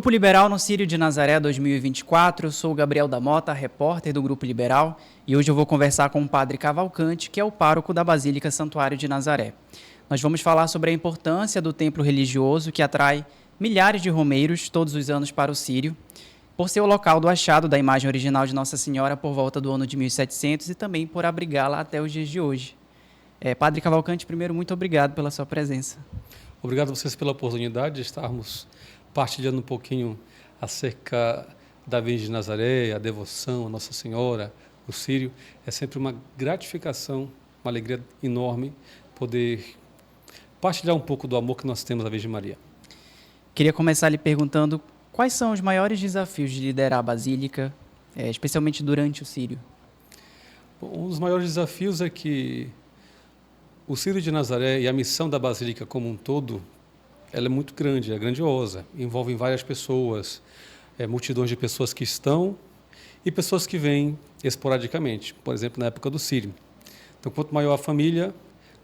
Grupo Liberal no Círio de Nazaré 2024, eu sou o Gabriel da Mota, repórter do Grupo Liberal, e hoje eu vou conversar com o Padre Cavalcante, que é o pároco da Basílica Santuário de Nazaré. Nós vamos falar sobre a importância do templo religioso que atrai milhares de romeiros todos os anos para o Círio, por ser o local do achado da imagem original de Nossa Senhora por volta do ano de 1700 e também por abrigá-la até os dias de hoje. Padre Cavalcante, primeiro, muito obrigado pela sua presença. Obrigado a vocês pela oportunidade de estarmos partilhando um pouquinho acerca da Virgem de Nazaré, a devoção a Nossa Senhora, o Círio. É sempre uma gratificação, uma alegria enorme poder partilhar um pouco do amor que nós temos à Virgem Maria. Queria começar lhe perguntando quais são os maiores desafios de liderar a Basílica, especialmente durante o Círio? Um dos maiores desafios é que o Círio de Nazaré e a missão da Basílica como um todo, ela é muito grande, é grandiosa, envolve várias pessoas, multidões de pessoas que estão e pessoas que vêm esporadicamente, por exemplo, na época do Círio. Então, quanto maior a família,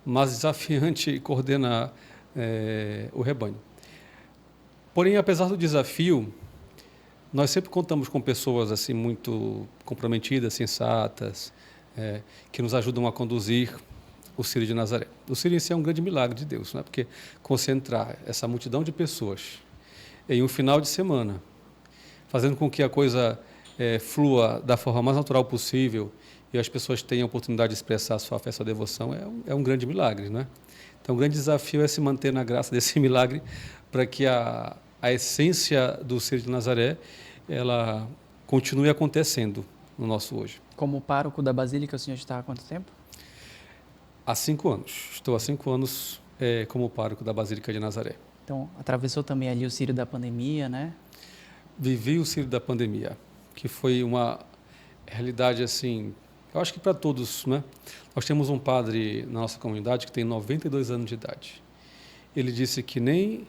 mais desafiante coordenar o rebanho. Porém, apesar do desafio, nós sempre contamos com pessoas assim muito comprometidas, sensatas, que nos ajudam a conduzir o Círio de Nazaré. O Círio em si é um grande milagre de Deus, né? Porque concentrar essa multidão de pessoas em um final de semana, fazendo com que a coisa flua da forma mais natural possível e as pessoas tenham a oportunidade de expressar a sua fé, a sua devoção, é um grande milagre, né? Então, o grande desafio é se manter na graça desse milagre para que a essência do Círio de Nazaré ela continue acontecendo no nosso hoje. Como pároco da Basílica, o senhor está há quanto tempo? Há 5 anos. Estou há 5 anos como pároco da Basílica de Nazaré. Então, atravessou também ali o Círio da pandemia, né? Vivi o Círio da pandemia, que foi uma realidade assim, eu acho que para todos, né? Nós temos um padre na nossa comunidade que tem 92 anos de idade. Ele disse que nem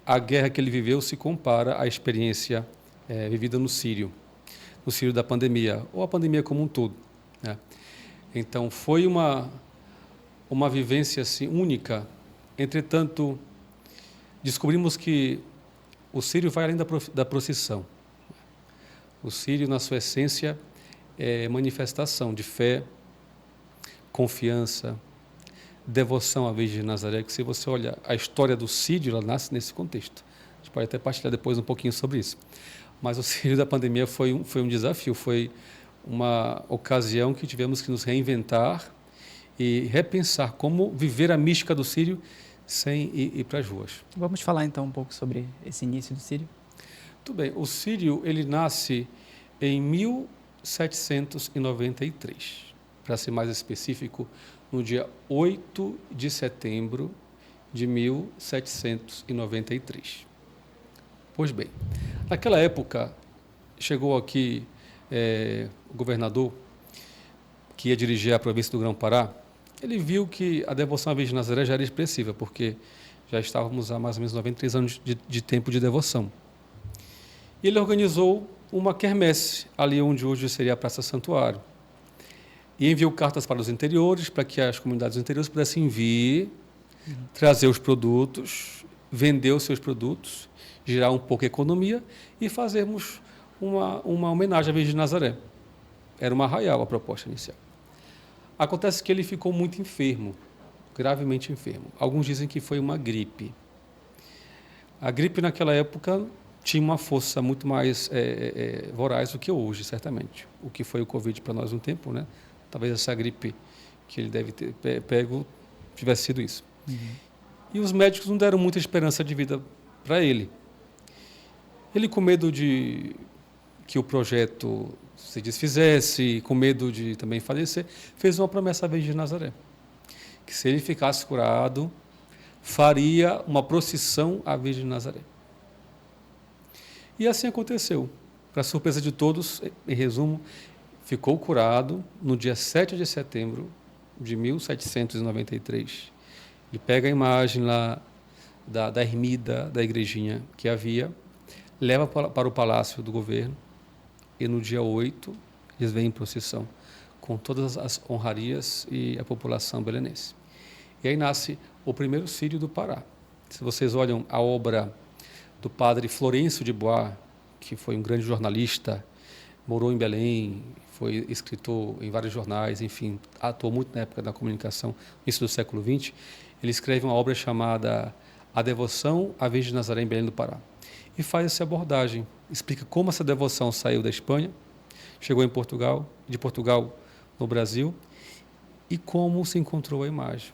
a guerra que ele viveu se compara à experiência vivida no Círio da pandemia, ou a pandemia como um todo, né? Então, foi uma vivência assim, única. Entretanto, descobrimos que o Círio vai além da procissão. O Círio, na sua essência, é manifestação de fé, confiança, devoção à Virgem de Nazaré, que se você olha a história do Círio, ela nasce nesse contexto. A gente pode até partilhar depois um pouquinho sobre isso. Mas o Círio da pandemia foi um desafio, foi uma ocasião que tivemos que nos reinventar e repensar como viver a mística do Círio sem ir para as ruas. Vamos falar então um pouco sobre esse início do Círio? Tudo bem, o Círio ele nasce em 1793, para ser mais específico, no dia 8 de setembro de 1793. Pois bem, naquela época chegou aqui o governador que ia dirigir a província do Grão-Pará. Ele viu que a devoção à Virgem de Nazaré já era expressiva, porque já estávamos há mais ou menos 93 anos de tempo de devoção. E ele organizou uma quermesse, ali onde hoje seria a Praça Santuário. E enviou cartas para os interiores, para que as comunidades interiores pudessem vir, trazer os produtos, vender os seus produtos, gerar um pouco de economia e fazermos uma homenagem à Virgem de Nazaré. Era uma arraial a proposta inicial. Acontece que ele ficou muito enfermo, gravemente enfermo. Alguns dizem que foi uma gripe. A gripe naquela época tinha uma força muito mais voraz do que hoje, certamente. O que foi o Covid para nós um tempo, né? Talvez essa gripe que ele deve ter pego tivesse sido isso. Uhum. E os médicos não deram muita esperança de vida para ele. Ele, com medo de que o projeto se desfizesse, com medo de também falecer, fez uma promessa à Virgem de Nazaré, que se ele ficasse curado, faria uma procissão à Virgem de Nazaré. E assim aconteceu. Para surpresa de todos, em resumo, ficou curado no dia 7 de setembro de 1793. Ele pega a imagem lá da ermida, da igrejinha que havia, leva para o palácio do governo, e no dia 8 eles vêm em procissão com todas as honrarias e a população belenense. E aí nasce o primeiro Círio do Pará. Se vocês olham a obra do padre Florencio de Bois, que foi um grande jornalista, morou em Belém, foi escritor em vários jornais, enfim, atuou muito na época da comunicação, no início do século XX. Ele escreve uma obra chamada A Devoção à Virgem de Nazaré em Belém do Pará. E faz essa abordagem, explica como essa devoção saiu da Espanha, chegou em Portugal, de Portugal no Brasil, e como se encontrou a imagem.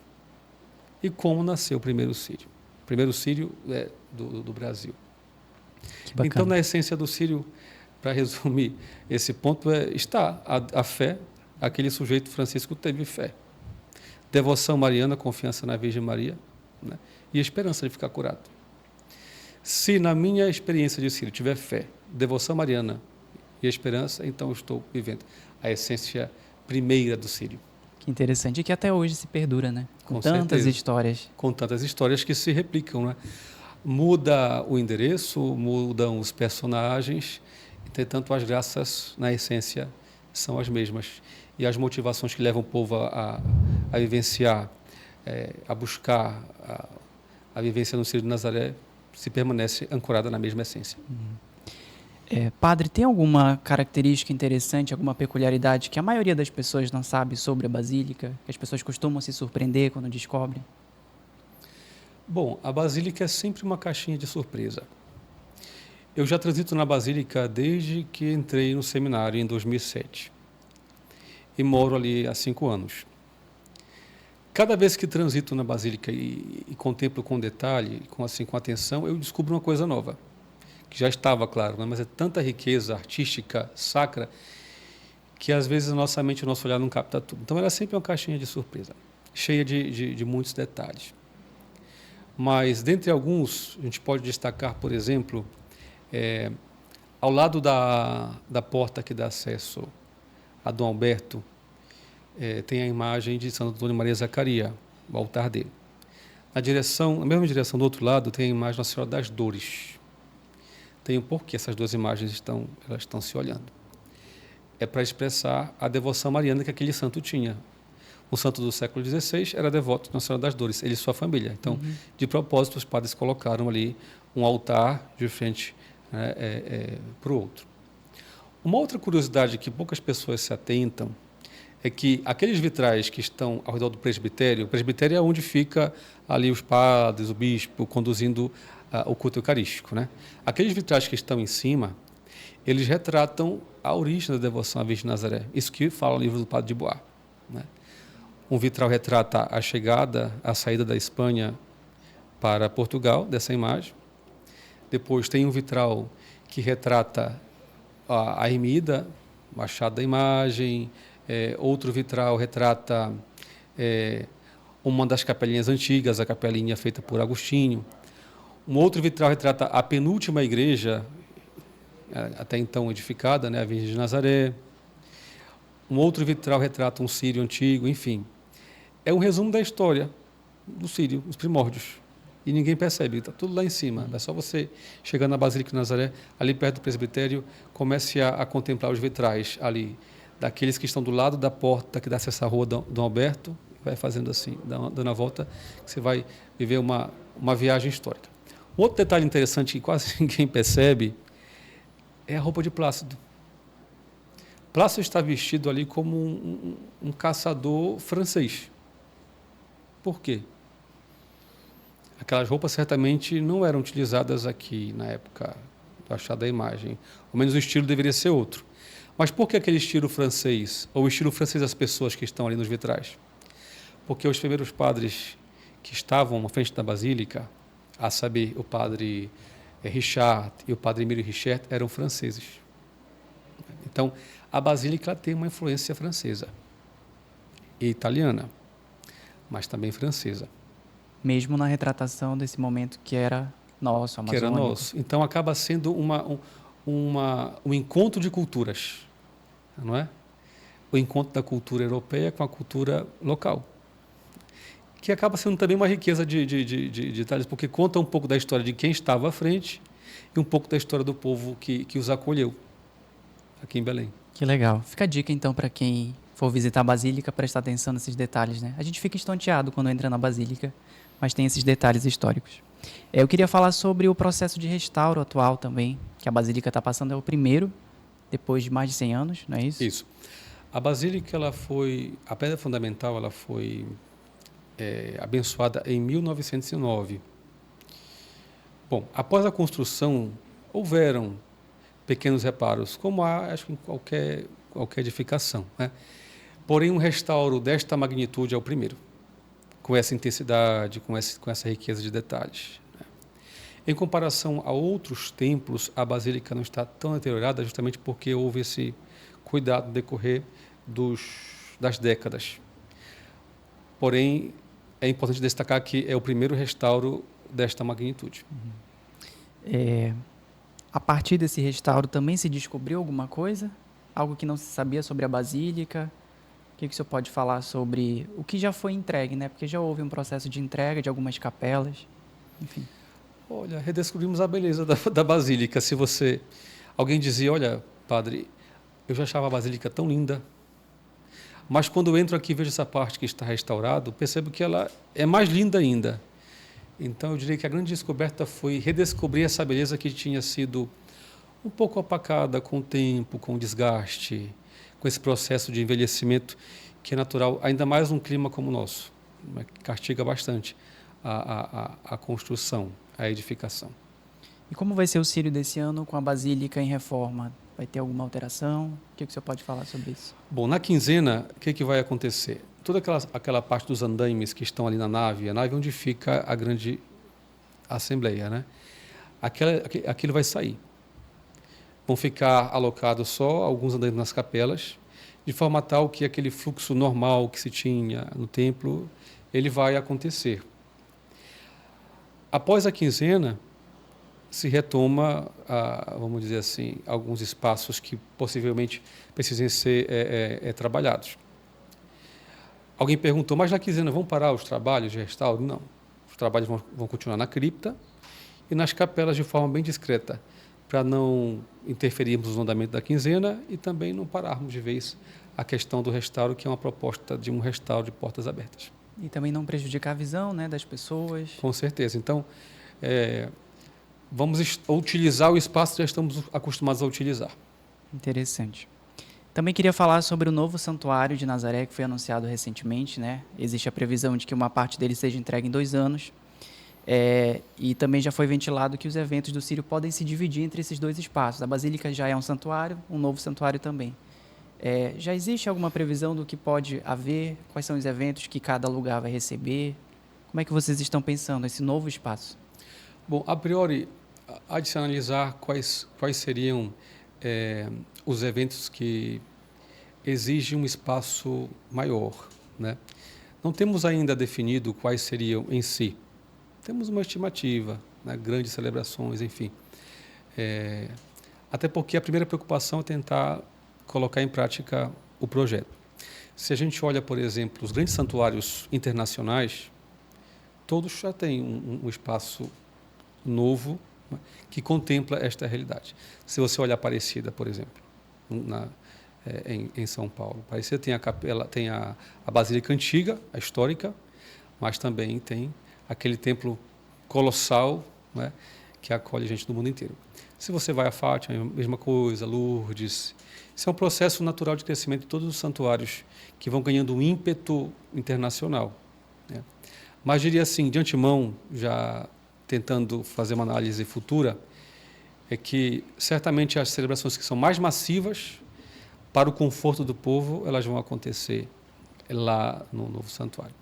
E como nasceu o primeiro Círio. O primeiro Círio do Brasil. Que bacana. Então, na essência do Círio, para resumir esse ponto, está a fé, aquele sujeito Francisco teve fé. Devoção mariana, confiança na Virgem Maria, né? E a esperança de ficar curado. Se na minha experiência de Círio tiver fé, devoção mariana e esperança, então eu estou vivendo a essência primeira do Círio. Que interessante, e que até hoje se perdura, né? Com tantas certeza. Histórias. Com tantas histórias que se replicam, né? Muda o endereço, mudam os personagens, entretanto as graças, na essência, são as mesmas. E as motivações que levam o povo a vivenciar, a buscar a vivência no Círio de Nazaré, se permanece ancorada na mesma essência. Padre, tem alguma característica interessante, alguma peculiaridade que a maioria das pessoas não sabe sobre a Basílica, que as pessoas costumam se surpreender quando descobrem? Bom, a Basílica é sempre uma caixinha de surpresa. Eu já transito na Basílica desde que entrei no seminário em 2007 e moro ali há 5 anos. Cada vez que transito na Basílica e contemplo com detalhe, com atenção, eu descubro uma coisa nova, que já estava claro, né? Mas é tanta riqueza artística, sacra, que às vezes a nossa mente, o nosso olhar não capta tudo. Então ela é sempre uma caixinha de surpresa, cheia de muitos detalhes. Mas, dentre alguns, a gente pode destacar, por exemplo, ao lado da porta que dá acesso a Dom Alberto, tem a imagem de Santo Antônio Maria Zacaria, o altar dele. Na mesma direção, do outro lado, tem a imagem da Senhora das Dores. Tem um porquê essas duas imagens estão se olhando. É para expressar a devoção mariana que aquele santo tinha. O santo do século XVI era devoto de Nossa Senhora das Dores, ele e sua família. Então, de propósito, os padres colocaram ali um altar de frente para o outro. Uma outra curiosidade que poucas pessoas se atentam é que aqueles vitrais que estão ao redor do presbitério, o presbitério é onde fica ali os padres, o bispo, conduzindo o culto eucarístico, né? Aqueles vitrais que estão em cima, eles retratam a origem da devoção à Virgem de Nazaré. Isso que fala o livro do Padre de Bois, né? Um vitral retrata a chegada, a saída da Espanha para Portugal, dessa imagem. Depois tem um vitral que retrata a ermida, o achado da imagem. Outro vitral retrata uma das capelinhas antigas, a capelinha feita por Agostinho. Um outro vitral retrata a penúltima igreja, até então edificada, né, a Virgem de Nazaré. Um outro vitral retrata um Círio antigo, enfim. É um resumo da história do Círio, os primórdios. E ninguém percebe, está tudo lá em cima. É só você chegar na Basílica de Nazaré, ali perto do presbitério, comece a contemplar os vitrais ali, daqueles que estão do lado da porta que dá acesso à rua Dom Alberto, vai fazendo assim, dando a volta, que você vai viver uma viagem histórica. Um outro detalhe interessante que quase ninguém percebe é a roupa de Plácido. Plácido está vestido ali como um caçador francês. Por quê? Aquelas roupas certamente não eram utilizadas aqui na época do achado da imagem. Ao menos o estilo deveria ser outro. Mas por que aquele estilo francês? Ou o estilo francês das pessoas que estão ali nos vitrais? Porque os primeiros padres que estavam à frente da Basílica, a saber, o padre Richard e o padre Emílio Richert, eram franceses. Então, a Basílica tem uma influência francesa e italiana, mas também francesa. Mesmo na retratação desse momento que era nosso, amazônico. Que era nosso. Então, acaba sendo um encontro de culturas, não é? O encontro da cultura europeia com a cultura local, que acaba sendo também uma riqueza de detalhes, porque conta um pouco da história de quem estava à frente e um pouco da história do povo que os acolheu aqui em Belém. Que legal. Fica a dica, então, para quem for visitar a Basílica, prestar atenção nesses detalhes, né? A gente fica estonteado quando entra na Basílica, mas tem esses detalhes históricos. Eu queria falar sobre o processo de restauro atual também, que a Basílica está passando, é o primeiro, depois de mais de 100 anos, não é isso? Isso. A Basílica, a pedra fundamental, ela foi abençoada em 1909. Bom, após a construção, houveram pequenos reparos, como há, acho que em qualquer edificação, né? Porém, um restauro desta magnitude é o primeiro, com essa intensidade, com essa riqueza de detalhes, né? Em comparação a outros templos, a Basílica não está tão deteriorada justamente porque houve esse cuidado no decorrer das décadas. Porém, é importante destacar que é o primeiro restauro desta magnitude. A partir desse restauro também se descobriu alguma coisa? Algo que não se sabia sobre a Basílica? O que o senhor pode falar sobre o que já foi entregue, né? Porque já houve um processo de entrega de algumas capelas, enfim. Olha, redescobrimos a beleza da Basílica. Alguém dizia, olha, padre, eu já achava a Basílica tão linda, mas quando eu entro aqui e vejo essa parte que está restaurado, percebo que ela é mais linda ainda. Então, eu diria que a grande descoberta foi redescobrir essa beleza que tinha sido um pouco opacada com o tempo, com o desgaste, com esse processo de envelhecimento que é natural, ainda mais num clima como o nosso, né, que castiga bastante a construção, a edificação. E como vai ser o Círio desse ano com a Basílica em reforma? Vai ter alguma alteração? O que o senhor pode falar sobre isso? Bom, na quinzena, o que vai acontecer? Toda aquela parte dos andaimes que estão ali na nave, a nave onde fica a grande assembleia, né? Aquilo vai sair. Vão ficar alocados só alguns andaimes nas capelas, de forma tal que aquele fluxo normal que se tinha no templo, ele vai acontecer. Após a quinzena, se retoma, vamos dizer assim, alguns espaços que possivelmente precisem ser trabalhados. Alguém perguntou, mas na quinzena vão parar os trabalhos de restauro? Não. Os trabalhos vão continuar na cripta e nas capelas de forma bem discreta, para não interferirmos no andamento da quinzena e também não pararmos de vez a questão do restauro, que é uma proposta de um restauro de portas abertas. E também não prejudicar a visão, né, das pessoas. Com certeza. Então, vamos utilizar o espaço que já estamos acostumados a utilizar. Interessante. Também queria falar sobre o novo santuário de Nazaré, que foi anunciado recentemente, né? Existe a previsão de que uma parte dele seja entregue em 2 anos. E também já foi ventilado que os eventos do Círio podem se dividir entre esses 2 espaços. A Basílica já é um santuário, um novo santuário também. Já existe alguma previsão do que pode haver? Quais são os eventos que cada lugar vai receber? Como é que vocês estão pensando esse novo espaço? Bom, a priori, há de se analisar quais seriam os eventos que exigem um espaço maior, né? Não temos ainda definido quais seriam em si. Temos uma estimativa, né? Grandes celebrações, enfim. Até porque a primeira preocupação é tentar colocar em prática o projeto. Se a gente olha, por exemplo, os grandes santuários internacionais, todos já têm um espaço novo, né, que contempla esta realidade. Se você olhar Aparecida, por exemplo, em São Paulo, Aparecida tem a capela, tem a Basílica Antiga, a histórica, mas também tem aquele templo colossal, né, que acolhe gente do mundo inteiro. Se você vai a Fátima, é a mesma coisa, Lourdes. Isso é um processo natural de crescimento de todos os santuários que vão ganhando um ímpeto internacional, né? Mas diria assim, de antemão, já tentando fazer uma análise futura, é que certamente as celebrações que são mais massivas para o conforto do povo, elas vão acontecer lá no novo santuário.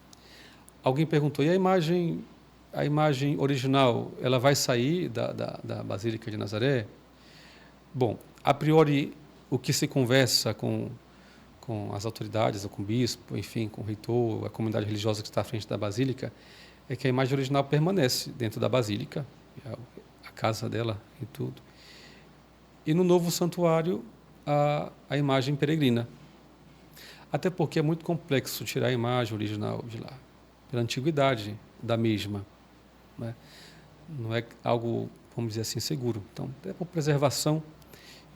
Alguém perguntou, e a imagem original, ela vai sair da Basílica de Nazaré? Bom, a priori, o que se conversa com as autoridades, ou com o bispo, enfim, com o reitor, a comunidade religiosa que está à frente da Basílica, é que a imagem original permanece dentro da Basílica, a casa dela e tudo. E no novo santuário, a imagem peregrina. Até porque é muito complexo tirar a imagem original de lá, pela antiguidade da mesma, né? Não é algo, vamos dizer assim, seguro. Então, é por preservação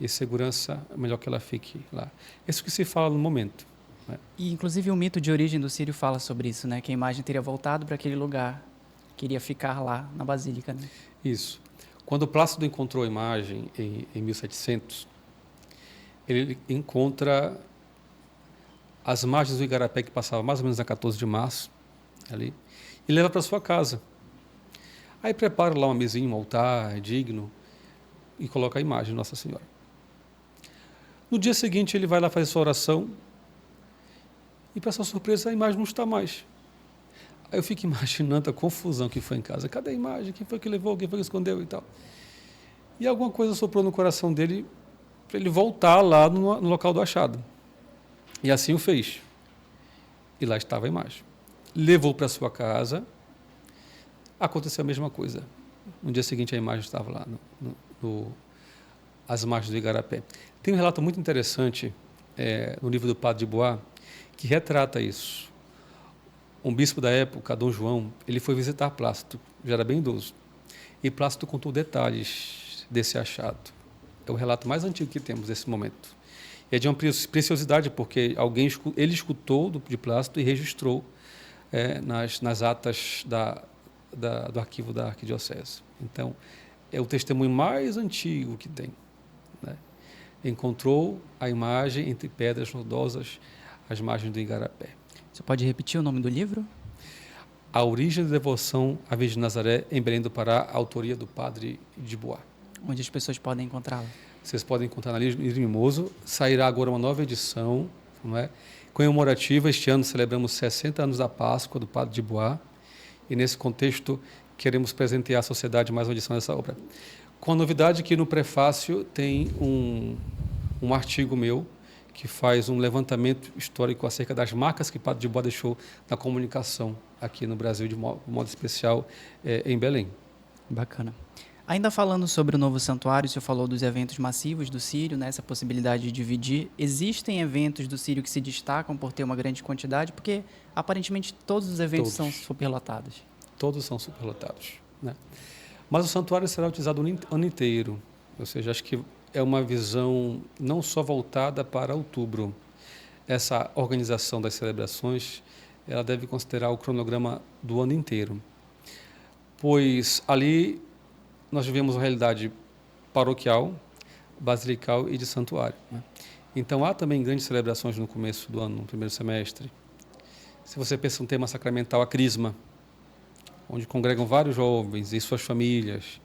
e segurança, é melhor que ela fique lá. Isso que se fala no momento, né? E, inclusive, o mito de origem do Círio fala sobre isso, né? Que a imagem teria voltado para aquele lugar. queria ficar lá na Basílica, né? Isso. Quando Plácido encontrou a imagem em 1700, ele encontra as margens do Igarapé, que passava mais ou menos na 14 de março, ali, e leva para sua casa. Aí prepara lá uma mesinha, um altar digno, e coloca a imagem de Nossa Senhora. No dia seguinte, ele vai lá fazer sua oração, e para sua surpresa, a imagem não está mais. Aí eu fico imaginando a confusão que foi em casa. Cadê a imagem? Quem foi que levou? Quem foi que escondeu e tal? E alguma coisa soprou no coração dele para ele voltar lá no local do achado. E assim o fez. E lá estava a imagem. Levou para sua casa. Aconteceu a mesma coisa. No dia seguinte a imagem estava lá, às margens do Igarapé. Tem um relato muito interessante no livro do Padre de Bois que retrata isso. Um bispo da época, Dom João, ele foi visitar Plácido, já era bem idoso. E Plácido contou detalhes desse achado. É o relato mais antigo que temos nesse momento. É de uma preciosidade, porque ele escutou de Plácido e registrou nas atas do arquivo da arquidiocese. Então, é o testemunho mais antigo que tem, né? Encontrou a imagem entre pedras lodosas às margens do Igarapé. Você pode repetir o nome do livro? A Origem da Devoção à Virgem de Nazaré, em Belém do Pará, autoria do Padre de Bois. Onde as pessoas podem encontrá-la? Vocês podem encontrar na Livro Mimoso. Sairá agora uma nova edição, não é? Comemorativa. Este ano celebramos 60 anos da Páscoa do Padre de Bois. E nesse contexto queremos presentear à sociedade mais uma edição dessa obra. Com a novidade que no prefácio tem um artigo meu que faz um levantamento histórico acerca das marcas que Padre de Bois deixou na comunicação aqui no Brasil, de modo especial em Belém. Bacana. Ainda falando sobre o novo santuário, o senhor falou dos eventos massivos do Círio, né, essa possibilidade de dividir. Existem eventos do Círio que se destacam por ter uma grande quantidade? Porque, aparentemente, todos os eventos são superlotados. Todos são superlotados, né? Mas o santuário será utilizado o ano inteiro. Ou seja, acho que é uma visão não só voltada para outubro. Essa organização das celebrações, ela deve considerar o cronograma do ano inteiro. Pois ali nós vivemos uma realidade paroquial, basilical e de santuário, né? Então, há também grandes celebrações no começo do ano, no primeiro semestre. Se você pensa no tema sacramental, a Crisma, onde congregam vários jovens e suas famílias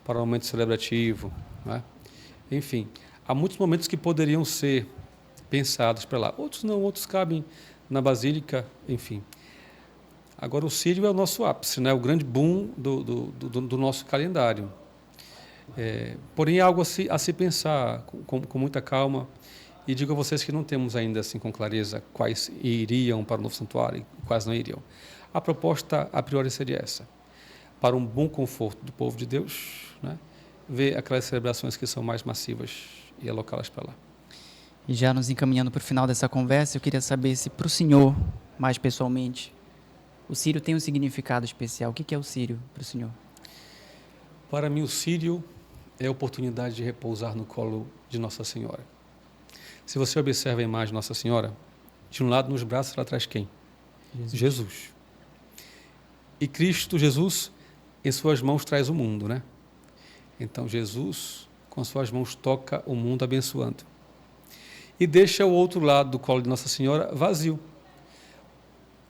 para um momento celebrativo, né? Enfim, há muitos momentos que poderiam ser pensados para lá. Outros não, outros cabem na Basílica, enfim. Agora, o Círio é o nosso ápice, né? O grande boom do nosso calendário. Porém, é algo a se pensar com muita calma. E digo a vocês que não temos ainda assim com clareza quais iriam para o novo santuário e quais não iriam. A proposta, a priori, seria essa. Para um bom conforto do povo de Deus, né? Ver aquelas celebrações que são mais massivas e alocá-las para lá. E já nos encaminhando para o final dessa conversa, eu queria saber se para o senhor, mais pessoalmente, o Círio tem um significado especial. O que é o Círio para o senhor? Para mim, o Círio é a oportunidade de repousar no colo de Nossa Senhora. Se você observa a imagem de Nossa Senhora, de um lado nos braços ela traz quem? Jesus. E Cristo, Jesus, em suas mãos traz o mundo, né? Então, Jesus, com suas mãos, toca o mundo abençoando. E deixa o outro lado do colo de Nossa Senhora vazio.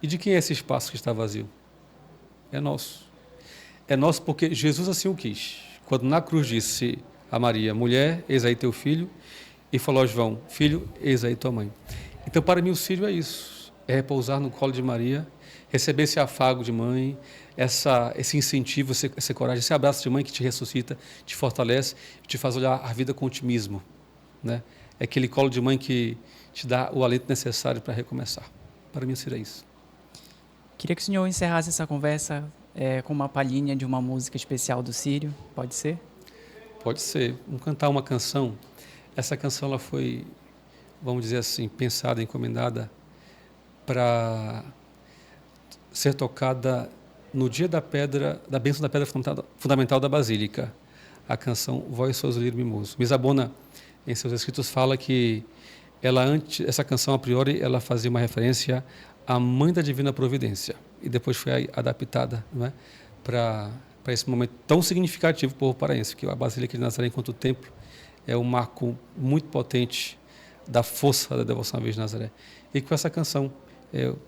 E de quem é esse espaço que está vazio? É nosso. É nosso porque Jesus assim o quis. Quando na cruz disse a Maria, mulher, eis aí teu filho, e falou a João, filho, eis aí tua mãe. Então, para mim, o Círio é isso. É repousar no colo de Maria, receber esse afago de mãe, esse incentivo, essa coragem, esse abraço de mãe que te ressuscita, te fortalece, te faz olhar a vida com otimismo, né? É aquele colo de mãe que te dá o alento necessário para recomeçar. Para mim, seria isso. Queria que o senhor encerrasse essa conversa com uma palhinha de uma música especial do Círio. Pode ser? Pode ser. Vamos cantar uma canção. Essa canção ela foi, vamos dizer assim, pensada, encomendada para ser tocada no dia da bênção da pedra fundamental da Basílica. A canção Vós sois o lírio mimoso. Misabona, em seus escritos, fala que essa canção, a priori, ela fazia uma referência à Mãe da Divina Providência, e depois foi adaptada, não é, para esse momento tão significativo para o povo paraense, que a Basílica de Nazaré, enquanto templo, é um marco muito potente da força da devoção à Virgem de Nazaré. E com essa canção, eu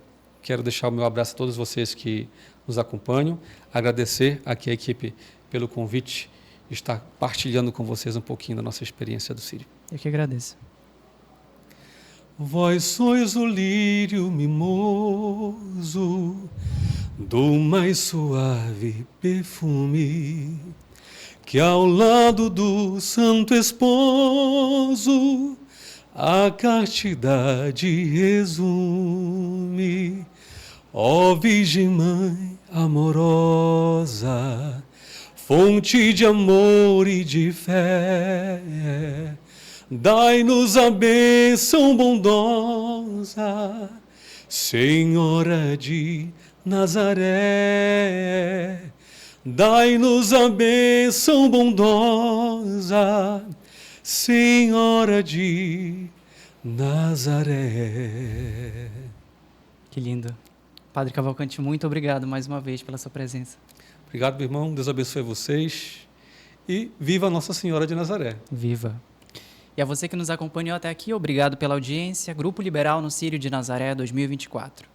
quero deixar o meu abraço a todos vocês que nos acompanham, agradecer aqui a equipe pelo convite de estar partilhando com vocês um pouquinho da nossa experiência do Sírio. Eu que agradeço. Vós sois o lírio mimoso do mais suave perfume, que ao lado do santo esposo a castidade resume. Ó Virgem Mãe amorosa, fonte de amor e de fé, dai-nos a bênção bondosa, Senhora de Nazaré. Dai-nos a bênção bondosa, Senhora de Nazaré. Que lindo. Padre Cavalcante, muito obrigado mais uma vez pela sua presença. Obrigado, meu irmão. Deus abençoe vocês. E viva Nossa Senhora de Nazaré. Viva. E a você que nos acompanhou até aqui, obrigado pela audiência. Grupo Liberal no Sírio de Nazaré 2024.